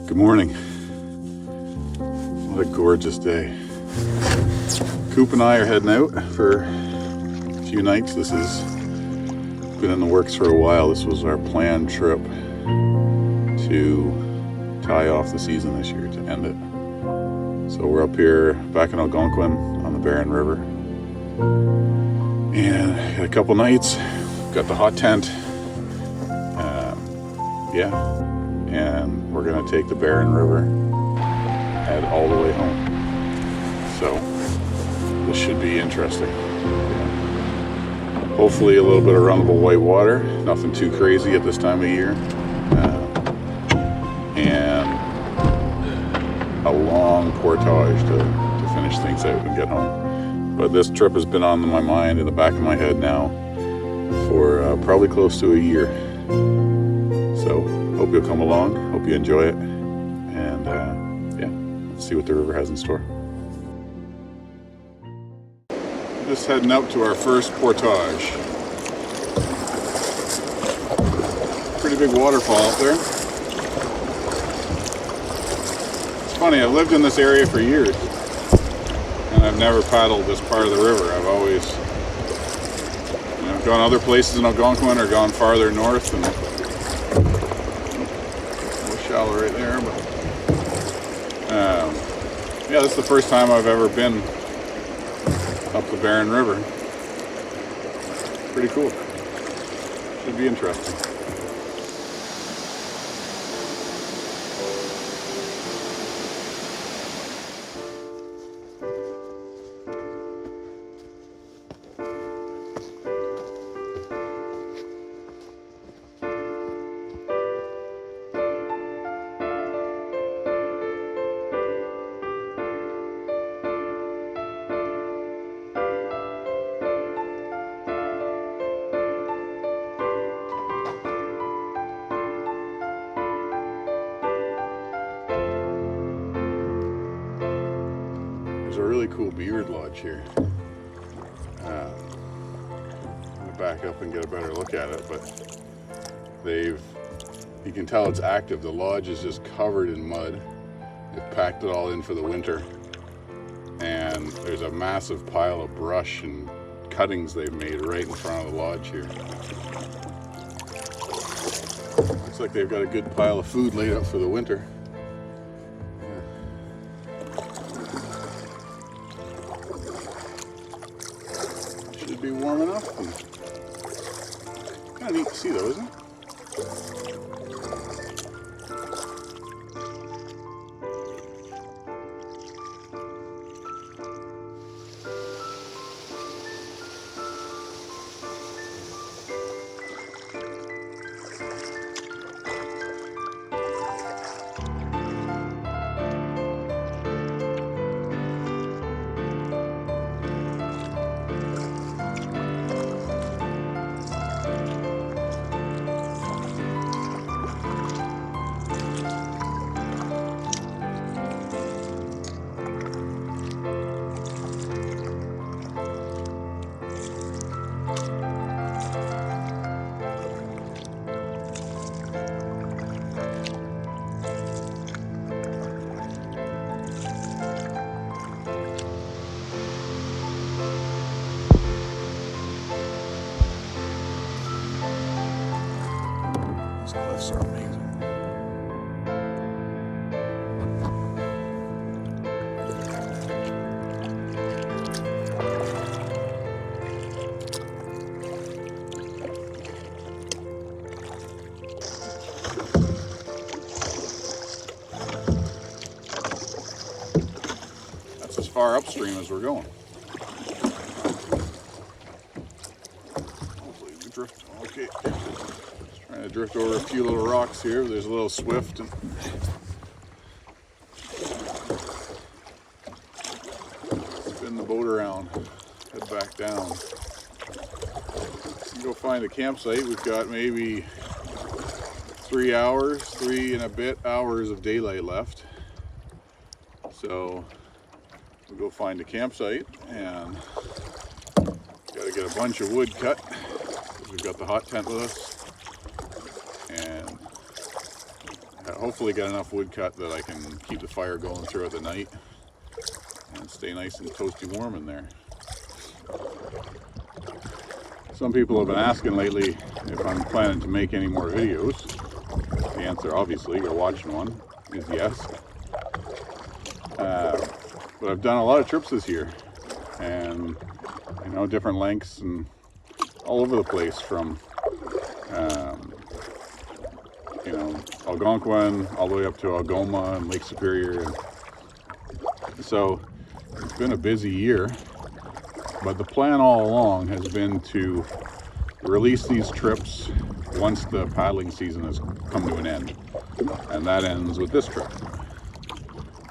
Good morning. What a gorgeous day. Coop and I are heading out for a few nights. This has been in the works for a while. This was our planned trip to tie off the season this year, to end it. So we're up here back in Algonquin on the Barron River. And got a couple nights. Got the hot tent. And we're gonna take the Barron River, head all the way home. So this should be interesting. Hopefully a little bit of runnable whitewater, nothing too crazy at this time of year, and a long portage to finish things out and get home. But this trip has been on my mind, in the back of my head now, for probably close to a year. So hope you'll come along, hope you enjoy it, and let's see what the river has in store. Just heading up to our first portage. Pretty big waterfall up there. It's funny, I've lived in this area for years, and I've never paddled this part of the river. I've always gone other places in Algonquin or gone farther north, and shallow right there, but this is the first time I've ever been up the Barron River. Pretty cool. Should be interesting. There's a really cool beard lodge here. I'm gonna back up and get a better look at it, but you can tell it's active. The lodge is just covered in mud. They've packed it all in for the winter. And there's a massive pile of brush and cuttings they've made right in front of the lodge here. Looks like they've got a good pile of food laid out for the winter. Should be warm enough. Kind of neat to see though, isn't it? Cliffs are amazing. That's as far upstream as we're going. Hopefully we drift. Okay. Trying to drift over a few little rocks here. There's a little swift and spin the boat around, head back down. Go find a campsite. We've got maybe 3 and a bit hours of daylight left. So we'll go find a campsite and gotta get a bunch of wood cut because we've got the hot tent with us. And hopefully get enough wood cut that I can keep the fire going throughout the night and stay nice and toasty warm in there. Some people have been asking lately if I'm planning to make any more videos. The answer, obviously, you're watching one, is yes. But I've done a lot of trips this year, and you know, different lengths and all over the place, from you know, Algonquin all the way up to Algoma and Lake Superior. And so it's been a busy year, but the plan all along has been to release these trips once the paddling season has come to an end, and that ends with this trip.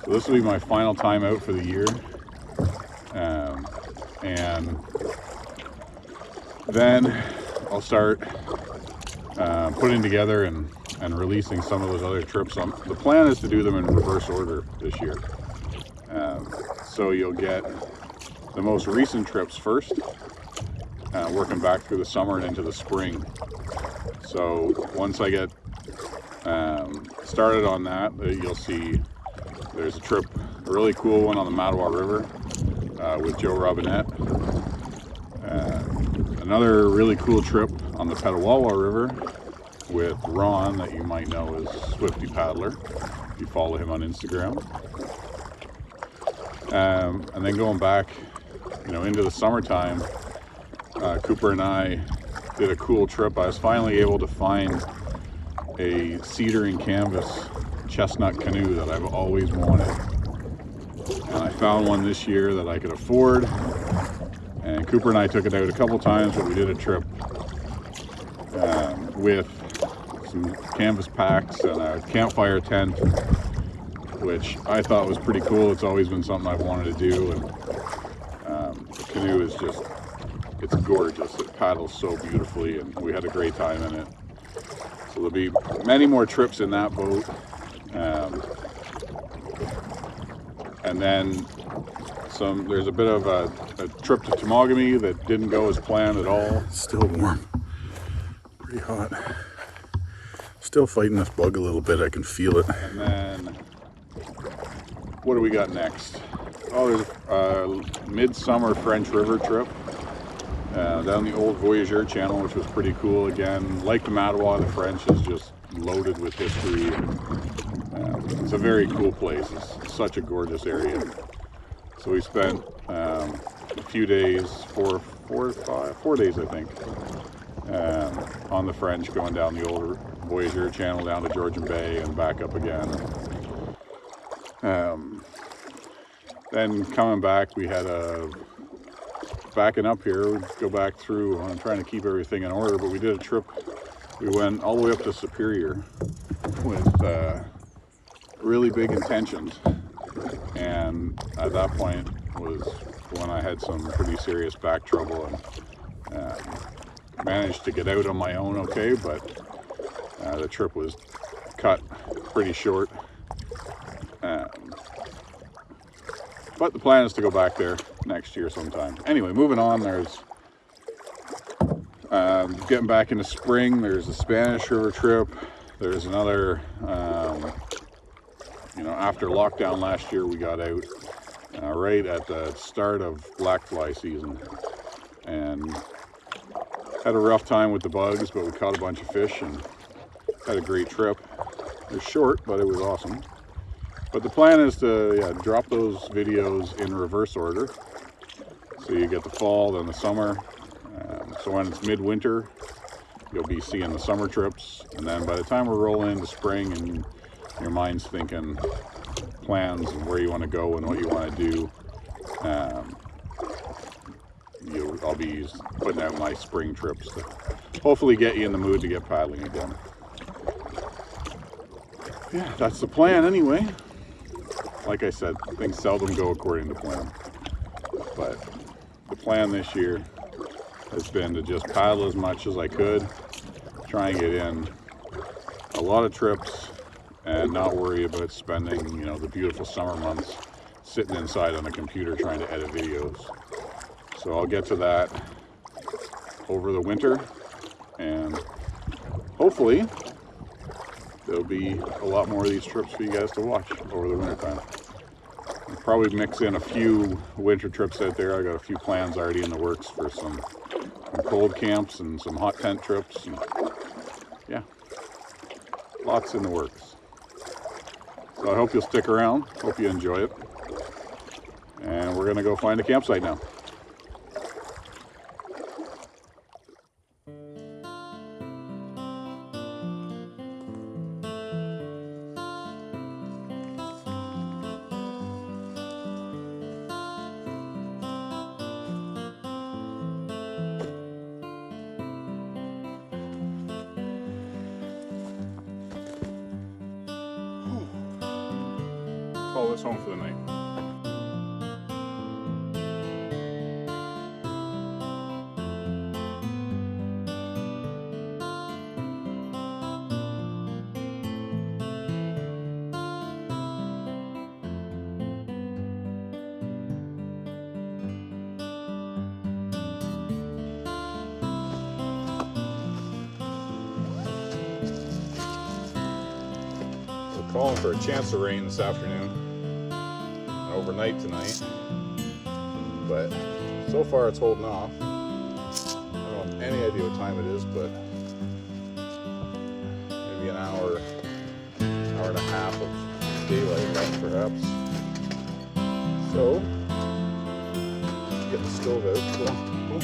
So this will be my final time out for the year, and then I'll start putting together and releasing some of those other trips. The plan is to do them in reverse order this year. So you'll get the most recent trips first, working back through the summer and into the spring. So once I get started on that, you'll see there's a really cool one on the Mattawa River with Joe Robinette. Another really cool trip on the Petawawa River with Ron, that you might know as Swifty Paddler if you follow him on Instagram. And then going back, you know, into the summertime, Cooper and I did a cool trip. I was finally able to find a cedar and canvas chestnut canoe that I've always wanted, and I found one this year that I could afford. And Cooper and I took it out a couple times, but we did a trip with some canvas packs and a campfire tent, which I thought was pretty cool. It's always been something I've wanted to do, and the canoe is just, it's gorgeous. It paddles so beautifully, and we had a great time in it. So there'll be many more trips in that boat. And then there's a bit of a trip to Temagami that didn't go as planned at all. It's still warm, pretty hot. Still fighting this bug a little bit, I can feel it. And then, what do we got next? Oh, there's a midsummer French River trip down the old Voyageur channel, which was pretty cool. Again, like the Mattawa, the French is just loaded with history. It's a very cool place. It's such a gorgeous area. So we spent a few days, 4 days I think, on the French, going down the old Voyageur channel down to Georgian Bay and back up again. Then coming back, we had backing up here, we'd go back through. I'm trying to keep everything in order, but we did a trip. We went all the way up to Superior with really big intentions, and at that point was when I had some pretty serious back trouble, and managed to get out on my own okay, but the trip was cut pretty short. But the plan is to go back there next year sometime. Anyway, moving on, there's getting back into spring. There's the Spanish River trip. There's another, you know, after lockdown last year, we got out right at the start of blackfly season, and had a rough time with the bugs, but we caught a bunch of fish and had a great trip. It was short, but it was awesome. But the plan is to drop those videos in reverse order. So you get the fall, then the summer. So when it's midwinter, you'll be seeing the summer trips. And then by the time we're rolling into spring and your mind's thinking plans and where you want to go and what you want to do, I'll be putting out my spring trips to hopefully get you in the mood to get paddling again. Yeah, that's the plan anyway. Like I said, things seldom go according to plan. But the plan this year has been to just paddle as much as I could, try and get in a lot of trips, and not worry about spending, you know, the beautiful summer months sitting inside on a computer trying to edit videos. So I'll get to that over the winter, and hopefully there'll be a lot more of these trips for you guys to watch over the winter time. I'll probably mix in a few winter trips out there. I got a few plans already in the works for some cold camps and some hot tent trips. And yeah, lots in the works. So I hope you'll stick around. Hope you enjoy it. And we're gonna go find a campsite now. Call this home for the night. We're calling for a chance of rain this afternoon. Overnight tonight, but so far it's holding off. I don't have any idea what time it is, but maybe an hour and a half of daylight left perhaps. So get the stove out. Cool.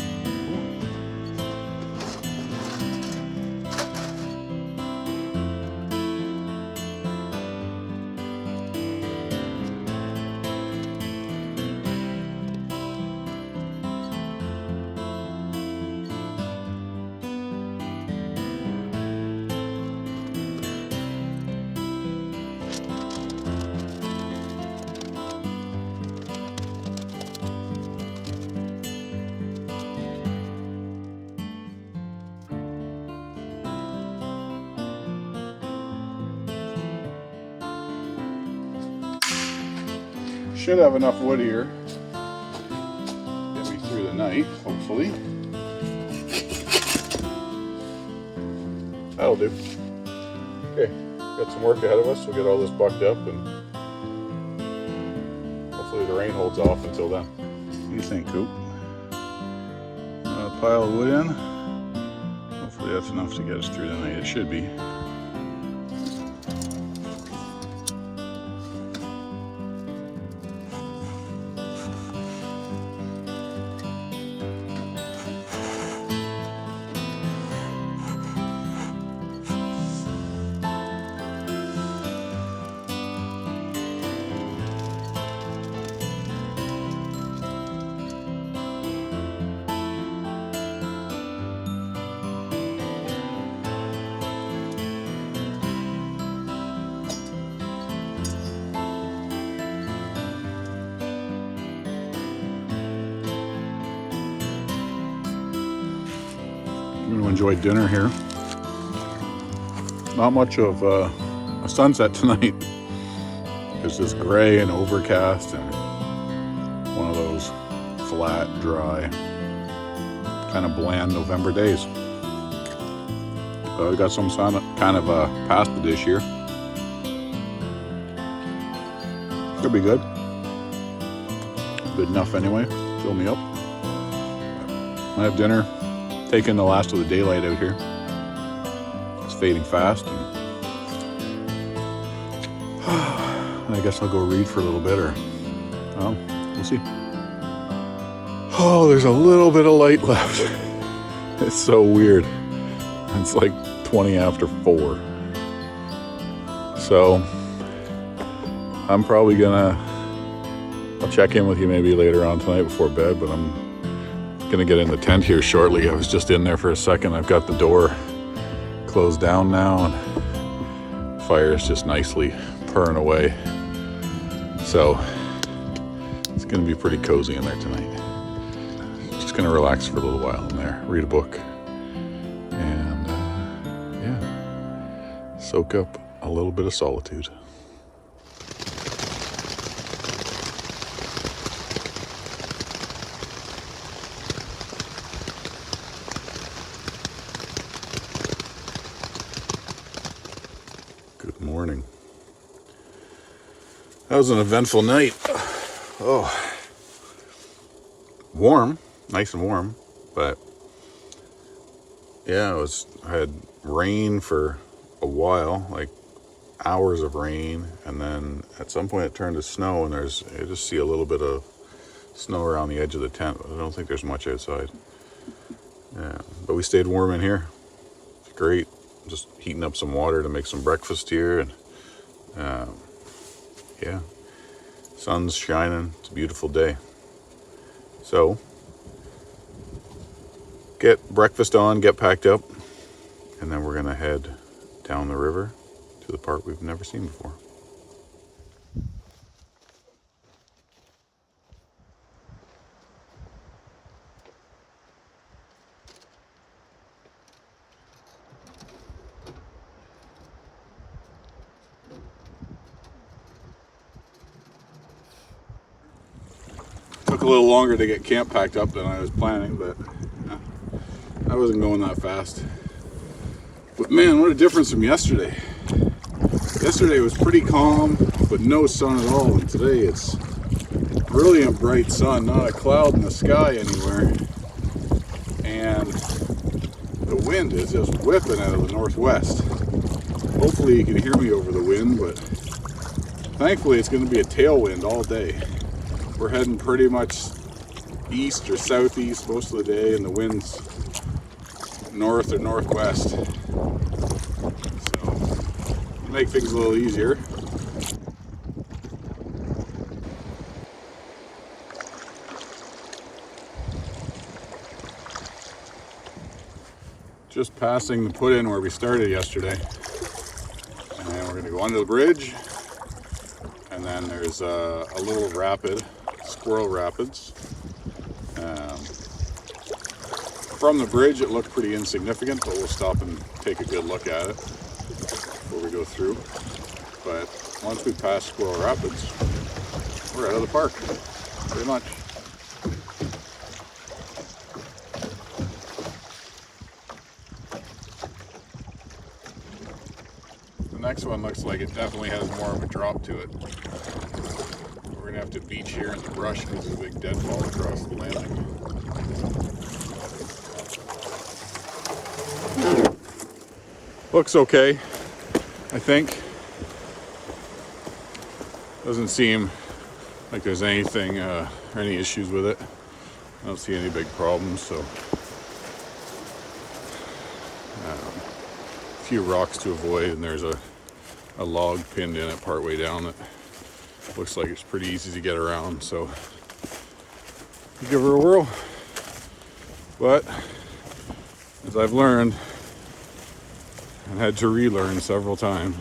Should have enough wood here. Get me through the night, hopefully. That'll do. Okay, got some work ahead of us. We'll get all this bucked up and hopefully the rain holds off until then. What do you think, Coop? A pile of wood in. Hopefully that's enough to get us through the night. It should be. I'm going to enjoy dinner here. Not much of a sunset tonight. It's just gray and overcast and one of those flat, dry, kind of bland November days. So we got some sun, kind of past the dish here. Could be good. Good enough anyway. Fill me up. I have dinner. Taking the last of the daylight out here. It's fading fast. And I guess I'll go read for a little bit, or well, we'll see. Oh, there's a little bit of light left. It's so weird. It's like 20 after 4. So I'm probably I'll check in with you maybe later on tonight before bed, but I'm gonna get in the tent here shortly. I was just in there for a second. I've got the door closed down now and the fire is just nicely purring away. So it's gonna be pretty cozy in there tonight. Just gonna relax for a little while in there, read a book, and yeah, soak up a little bit of solitude. That was an eventful night. Oh, warm, nice and warm, but yeah, I had rain for a while, like hours of rain, and then at some point it turned to snow, and I just see a little bit of snow around the edge of the tent, but I don't think there's much outside. Yeah, but we stayed warm in here. It's great. Just heating up some water to make some breakfast here, and yeah, sun's shining. It's a beautiful day. So get breakfast on, get packed up, and then we're gonna head down the river to the park we've never seen before. Took a little longer to get camp packed up than I was planning, but I wasn't going that fast. But man, what a difference from yesterday. Yesterday was pretty calm, but no sun at all, and today it's brilliant bright sun, not a cloud in the sky anywhere, and the wind is just whipping out of the northwest. Hopefully you can hear me over the wind, but thankfully it's going to be a tailwind all day. We're heading pretty much east or southeast most of the day, and the wind's north or northwest. So, make things a little easier. Just passing the put-in where we started yesterday. And then we're going to go under the bridge. And then there's a little rapid, Squirrel Rapids. From the bridge, it looked pretty insignificant, but we'll stop and take a good look at it before we go through. But once we pass Squirrel Rapids, we're out of the park, pretty much. The next one looks like it definitely has more of a drop to it. We're gonna have to beach here in the brush because there's a big deadfall across the landing. Looks okay, I think. Doesn't seem like there's anything or any issues with it. I don't see any big problems, so a few rocks to avoid, and there's a log pinned in it partway down that looks like it's pretty easy to get around, so give her a whirl. But as I've learned and had to relearn several times,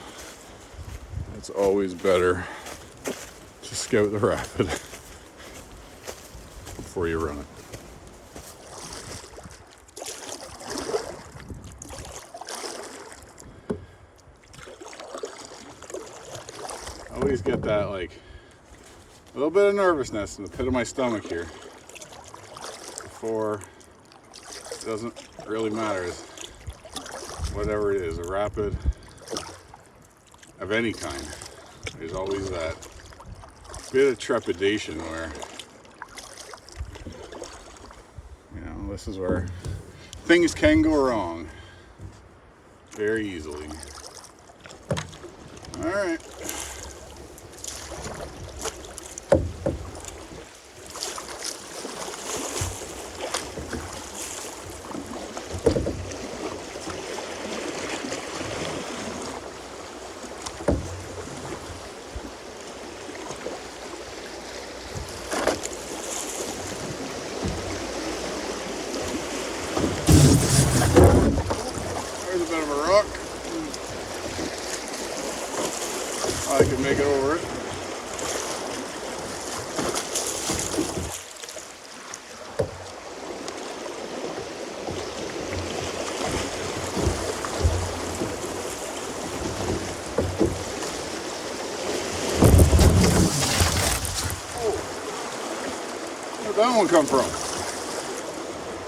it's always better to scout the rapid before you run it. I always get that like a little bit of nervousness in the pit of my stomach here before. It doesn't really matter. Whatever it is, a rapid of any kind, there's always that bit of trepidation where, you know, this is where things can go wrong very easily. All right. I can make it over it. Oh, where'd that one come from?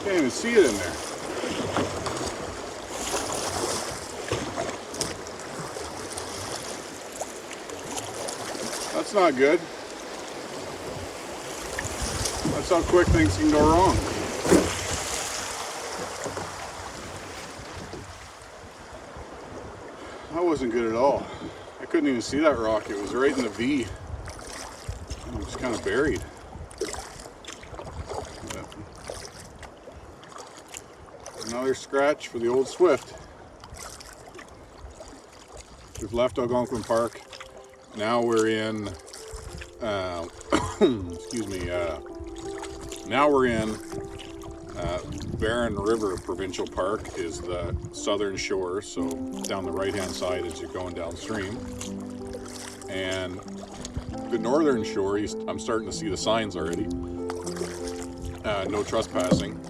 Can't even see it in there. That's not good. That's how quick things can go wrong. That wasn't good at all. I couldn't even see that rock. It was right in the V. It was kind of buried. But another scratch for the old Swift. We've left Algonquin Park. Now we're in, excuse me, now we're in Barron River Provincial Park is the southern shore, so down the right hand side as you're going downstream. And the northern shore, I'm starting to see the signs already. No trespassing,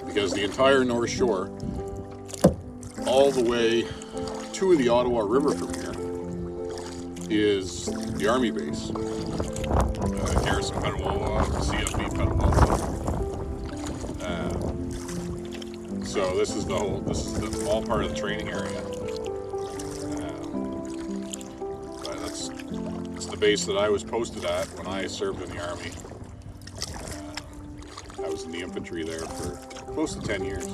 because the entire north shore, all the way to the Ottawa River from here, is the Army base. Garrison Petawawa, CFB Petawawa. So this is all part of the training area. But it's the base that I was posted at when I served in the Army. I was in the infantry there for close to 10 years.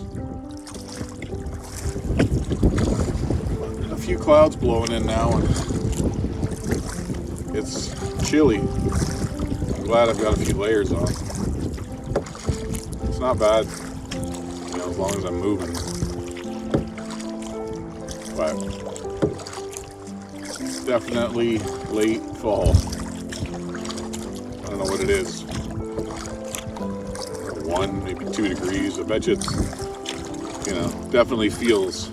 A few clouds blowing in now, and it's chilly. I'm glad I've got a few layers on. It's not bad, you know, as long as I'm moving. But it's definitely late fall. I don't know what it is. 1, maybe 2 degrees. I bet you it's, you know, definitely feels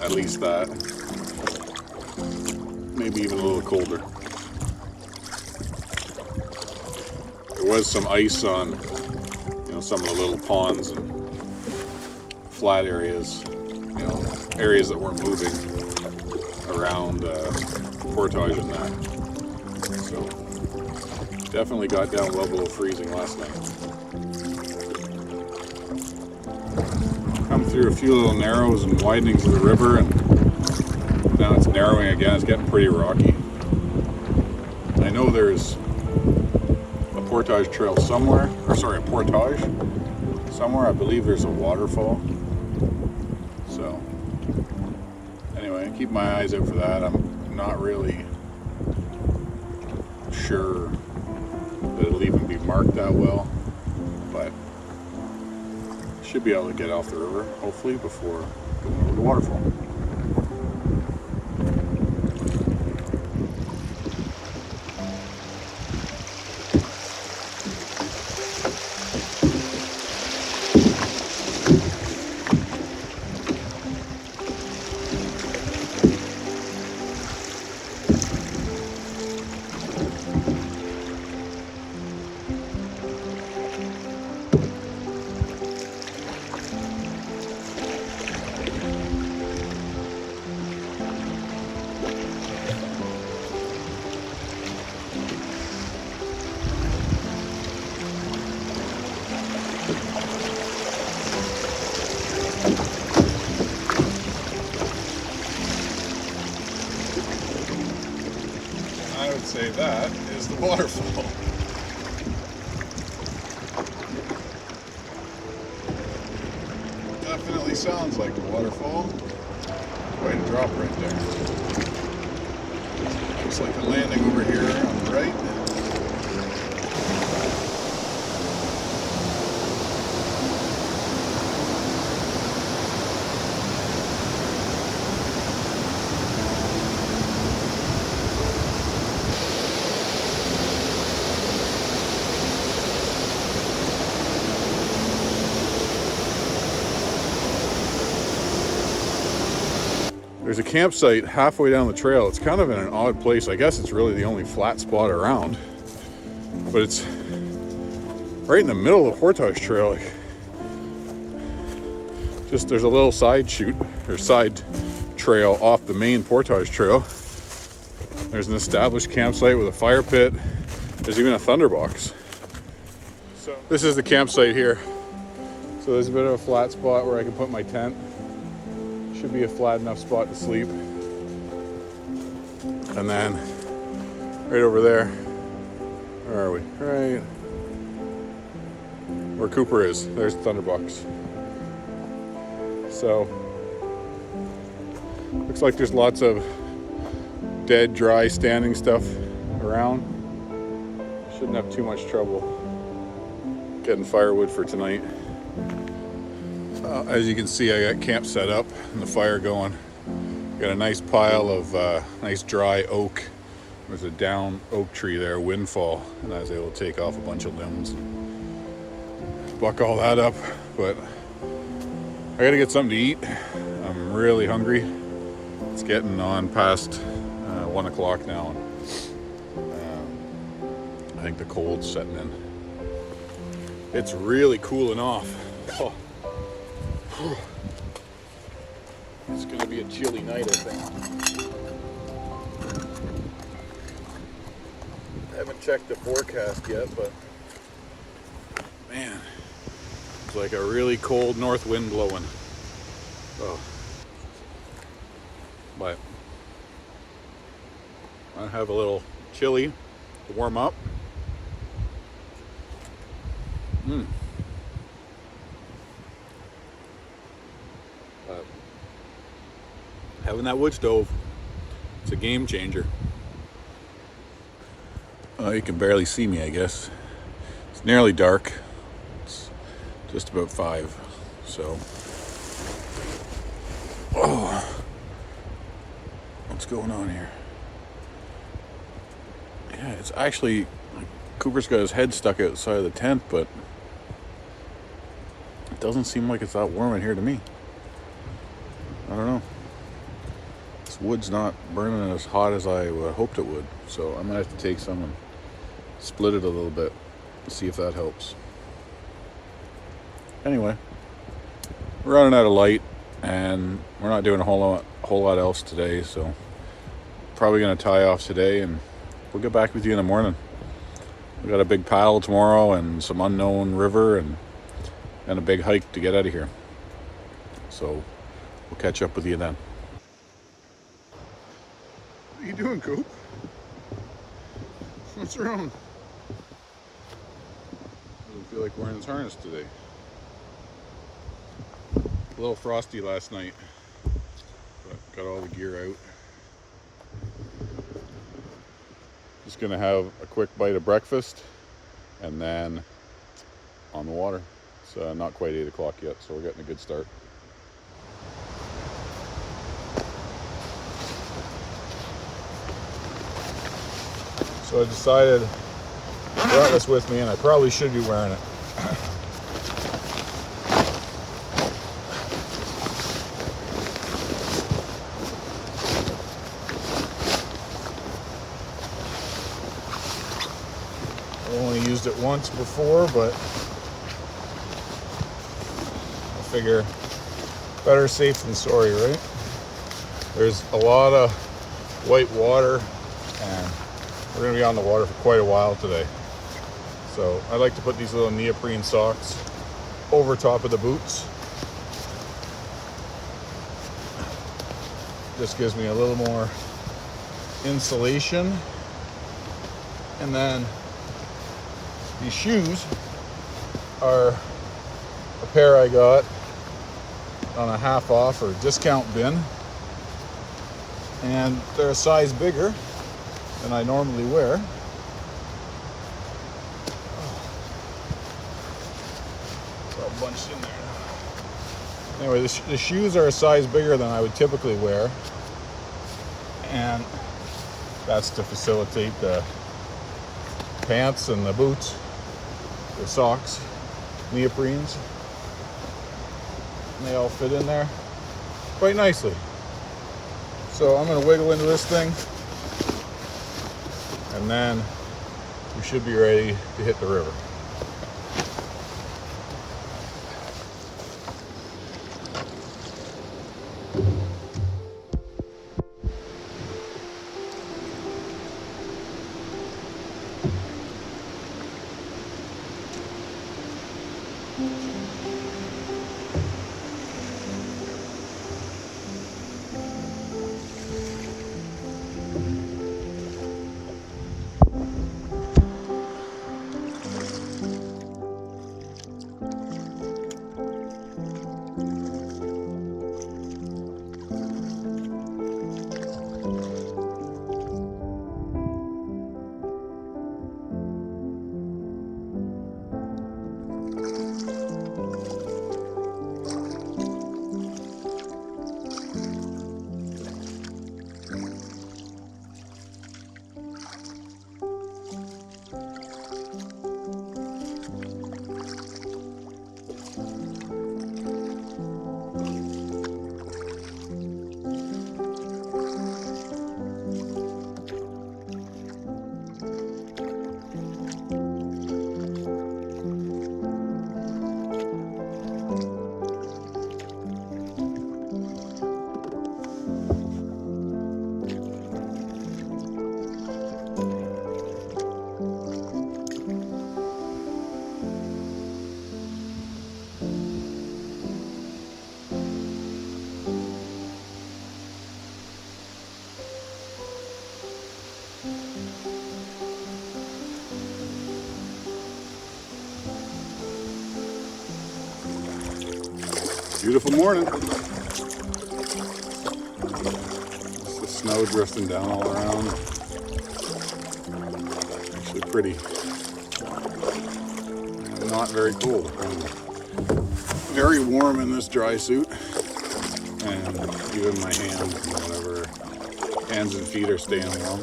at least that. Maybe even a little colder. There was some ice on, you know, some of the little ponds and flat areas, you know, areas that weren't moving around Portage and that. So definitely got down well below freezing last night. Come through a few little narrows and widenings of the river, and now it's narrowing again. It's getting pretty rocky. I know there's a portage trail somewhere, or sorry, a portage somewhere. I believe there's a waterfall. So anyway, keep my eyes out for that. I'm not really sure that it'll even be marked that well, but should be able to get off the river, hopefully, before going over the waterfall. I would say that is the waterfall. Definitely sounds like the waterfall. Quite a drop right there. Looks like a landing over here on the right. There's a campsite halfway down the trail. It's kind of in an odd place. I guess it's really the only flat spot around, but it's right in the middle of the Portage Trail. Just there's a little side chute or side trail off the main Portage Trail. There's an established campsite with a fire pit. There's even a thunderbox. So this is the campsite here. So there's a bit of a flat spot where I can put my tent. Should be a flat enough spot to sleep. And then right over there. Where are we? Right where Cooper is. There's Thunderbucks. So looks like there's lots of dead, dry, standing stuff around. Shouldn't have too much trouble getting firewood for tonight. As you can see, I got camp set up and the fire going. Got a nice pile of nice dry oak. There's a down oak tree there, windfall, and I was able to take off a bunch of limbs. Buck all that up, but I gotta get something to eat. I'm really hungry. It's getting on past 1 o'clock now. I think the cold's setting in. It's really cooling off. Oh. It's gonna be a chilly night, I think. I haven't checked the forecast yet, but man, it's like a really cold north wind blowing. Oh. But I have a little chili to warm up. Having that wood stove, it's a game changer. You can barely see me, I guess. It's nearly dark. It's just about 5, so. Oh, what's going on here? Yeah, it's actually, Cooper's got his head stuck outside of the tent, but it doesn't seem like it's that warm in here to me. I don't know. This wood's not burning as hot as I hoped it would, so I'm gonna have to take some and split it a little bit and see if that helps. Anyway, we're running out of light and we're not doing a whole lot else today, so probably gonna tie off today and we'll get back with you in the morning. We got a big paddle tomorrow and some unknown river and a big hike to get out of here. So we'll catch up with you then. What are you doing, Coop? What's wrong? Doesn't feel like wearing his harness today. A little frosty last night, but got all the gear out. Just gonna have a quick bite of breakfast and then on the water. It's not quite 8 o'clock yet, so we're getting a good start. So I decided I brought this with me and I probably should be wearing it. I only used it once before, but I figure better safe than sorry, right? There's a lot of white water and we're going to be on the water for quite a while today. So I like to put these little neoprene socks over top of the boots. Just gives me a little more insulation. And then these shoes are a pair I got on a half off or discount bin. And they're a size bigger than I normally wear. It's all bunched in there now. Anyway, the shoes are a size bigger than I would typically wear, and that's to facilitate the pants and the boots, the socks, neoprenes, and they all fit in there quite nicely. So I'm going to wiggle into this thing and then we should be ready to hit the river. Beautiful morning. It's the snow drifting down all around. Actually pretty. Not very cold. Very warm in this dry suit. And even my hands and whatever, hands and feet are staying warm.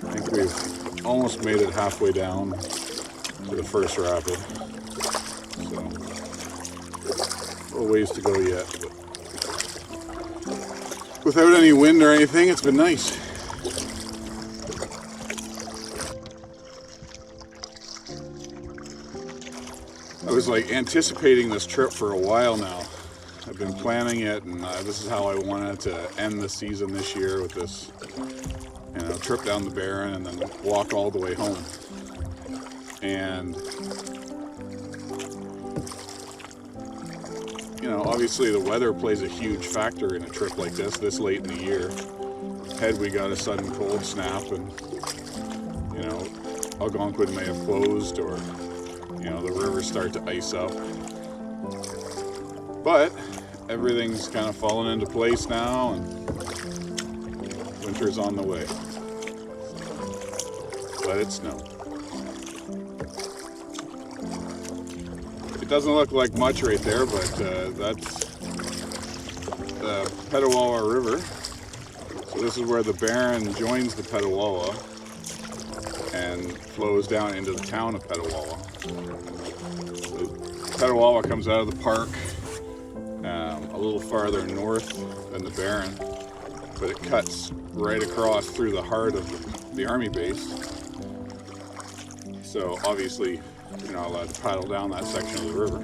I think we've almost made it halfway down to the first rapid. So, a little ways to go yet, but without any wind or anything, it's been nice. I was like anticipating this trip for a while now. I've been planning it, and this is how I wanted to end the season this year, with this, you know, trip down the Barron and then walk all the way home. And you know, obviously the weather plays a huge factor in a trip like this late in the year. Had we got a sudden cold snap and, you know, Algonquin may have closed, or, you know, the rivers start to ice up. But everything's kind of fallen into place now, and winter's on the way. Let it snow. It doesn't look like much right there, but that's the Petawawa River. So this is where the Barron joins the Petawawa and flows down into the town of Petawawa. The Petawawa comes out of the park a little farther north than the Barron, but it cuts right across through the heart of the army base. So obviously you're not allowed to paddle down that section of the river.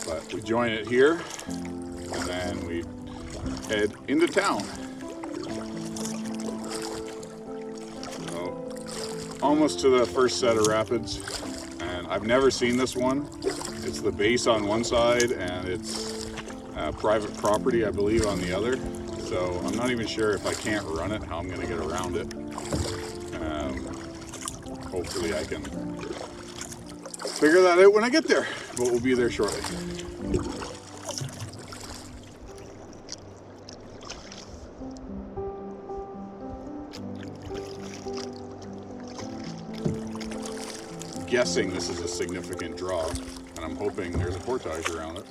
But we join it here, and then we head into town. So, almost to the first set of rapids, and I've never seen this one. It's the base on one side, and it's private property, I believe, on the other. So I'm not even sure, if I can't run it, how I'm going to get around it. Hopefully I can figure that out when I get there, but we'll be there shortly. I'm guessing this is a significant draw, and I'm hoping there's a portage around it.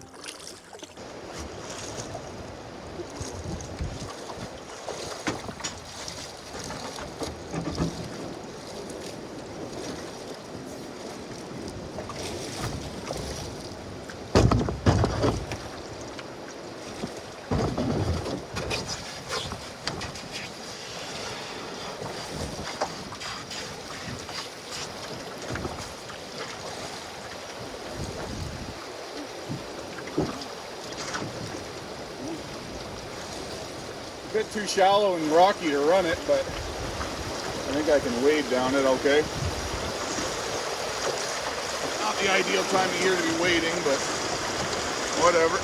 A bit too shallow and rocky to run it, but I think I can wade down it okay. Not the ideal time of year to be wading, but whatever.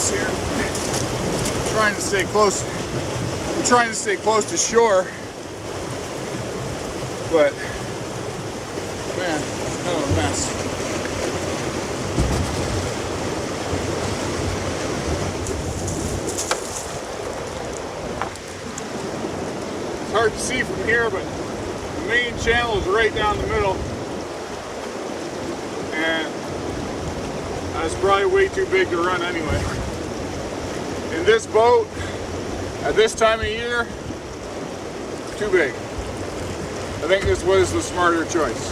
Here. I'm trying to stay close to shore, but man, it's kind of a mess. It's hard to see from here, but the main channel is right down the middle, and That's probably way too big to run anyway. In this boat, at this time of year, too big. I think this was the smarter choice.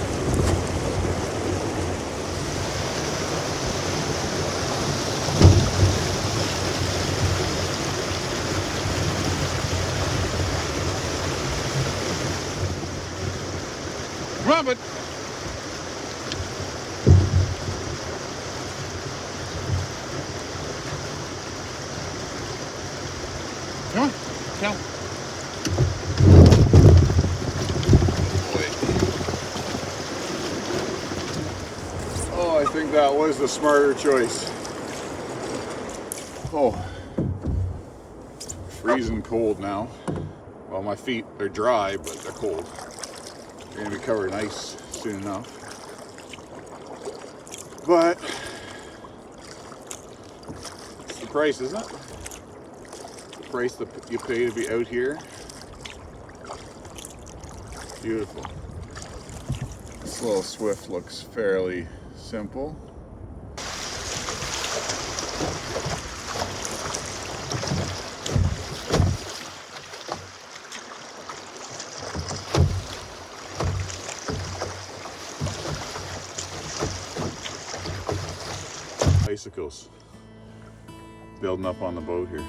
Come on, bud. Come on, come. Oh, I think that was the smarter choice. Oh, freezing cold now. Well, my feet, they're dry, but they're cold. They're gonna be covered in ice soon enough. But it's the price, isn't it? The price that you pay to be out here. Beautiful. This little swift looks fairly simple. Bicycles building up on the boat here.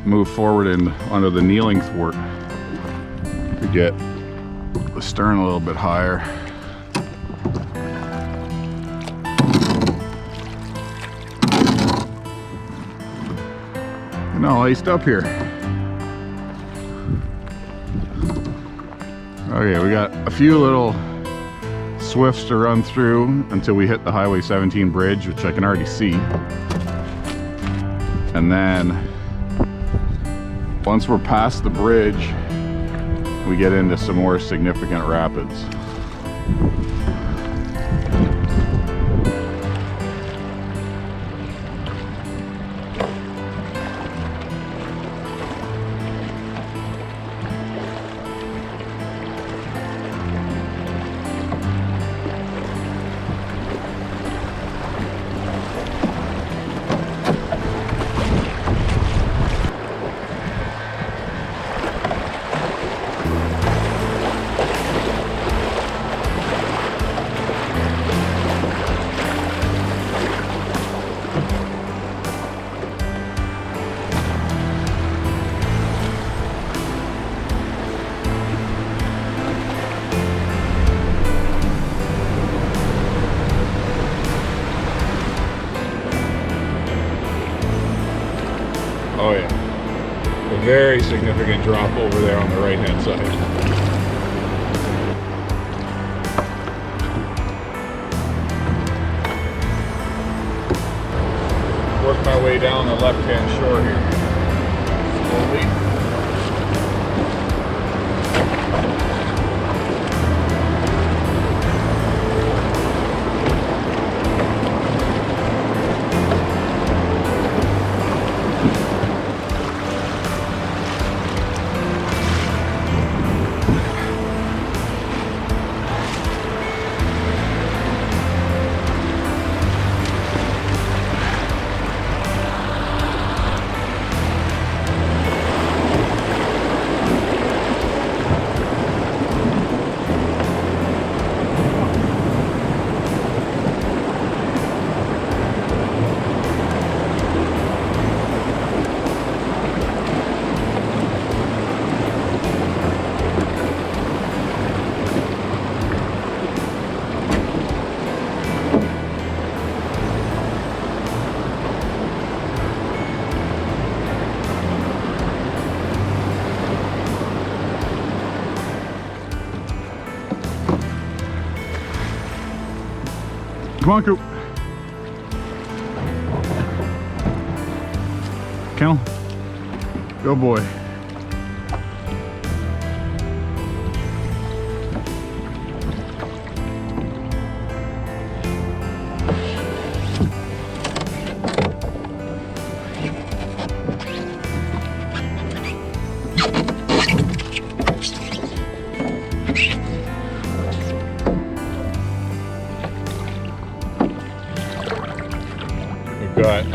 Move forward and onto the kneeling thwart to get the stern a little bit higher. And all iced up here. Okay, we got a few little swifts to run through until we hit the Highway 17 bridge, which I can already see. And then once we're past the bridge, we get into some more significant rapids. Oh yeah, a very significant drop over there on the right hand side. Work my way down the left hand shore here, slowly. Come on, Coop. Kennel. Good boy.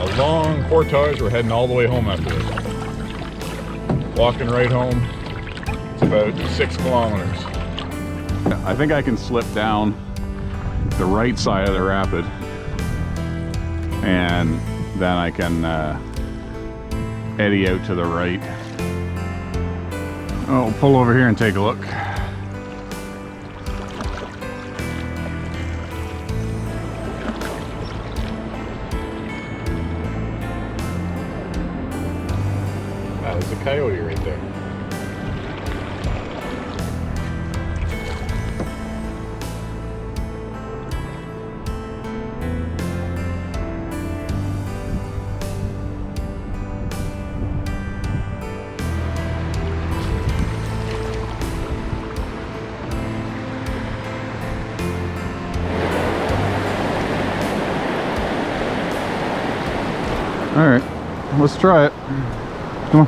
a long portage. We're heading all the way home after this. Walking right home. It's about 6 kilometers. I think I can slip down the right side of the rapid, and then I can eddy out to the right. Oh, pull over here and take a look. Wow, there's a coyote right there. All right, let's try it. Come on.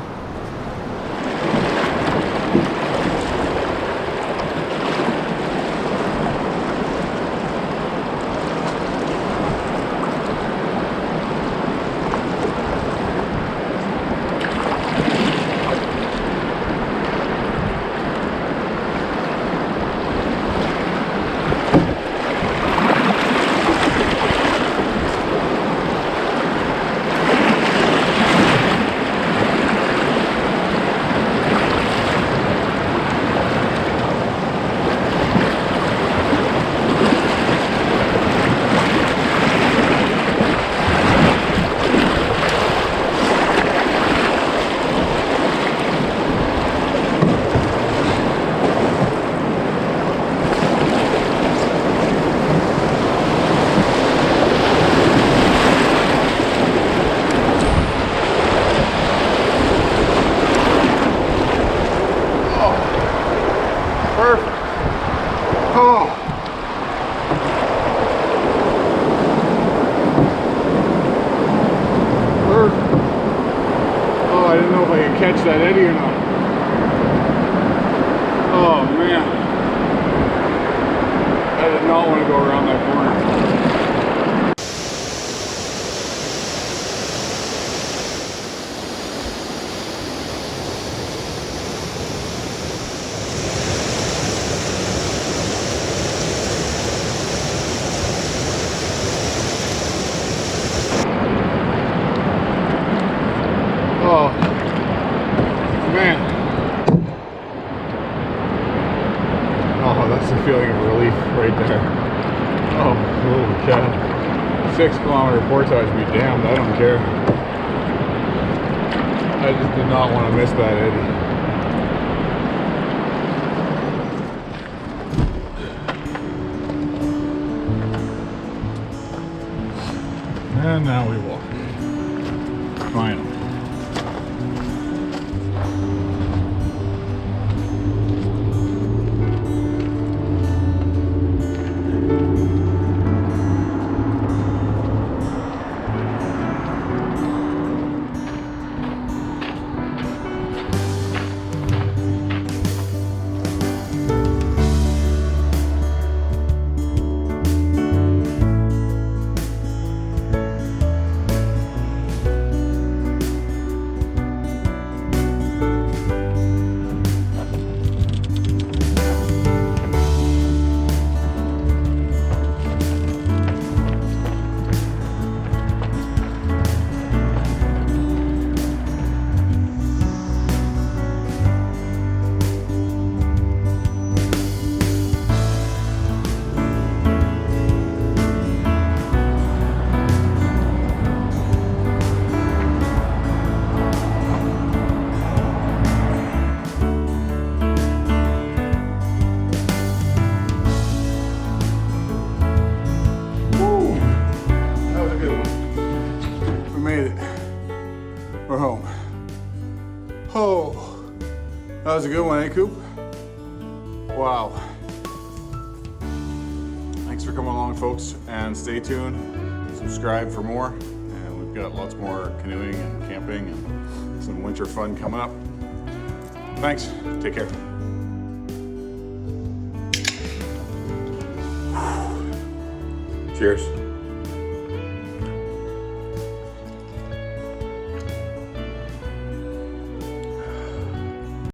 Catch that eddy or not. Oh man, I did not want to go around that corner. Oh man. Oh, that's the feeling of relief right there. Oh, holy cow. 6 kilometer portage be damned, I don't care. I just did not want to miss that eddy. And now we walk. Finally. We're home. Oh, that was a good one, eh, Coop? Wow. Thanks for coming along, folks, and stay tuned. Subscribe for more, and we've got lots more canoeing and camping and some winter fun coming up. Thanks. Take care. Cheers.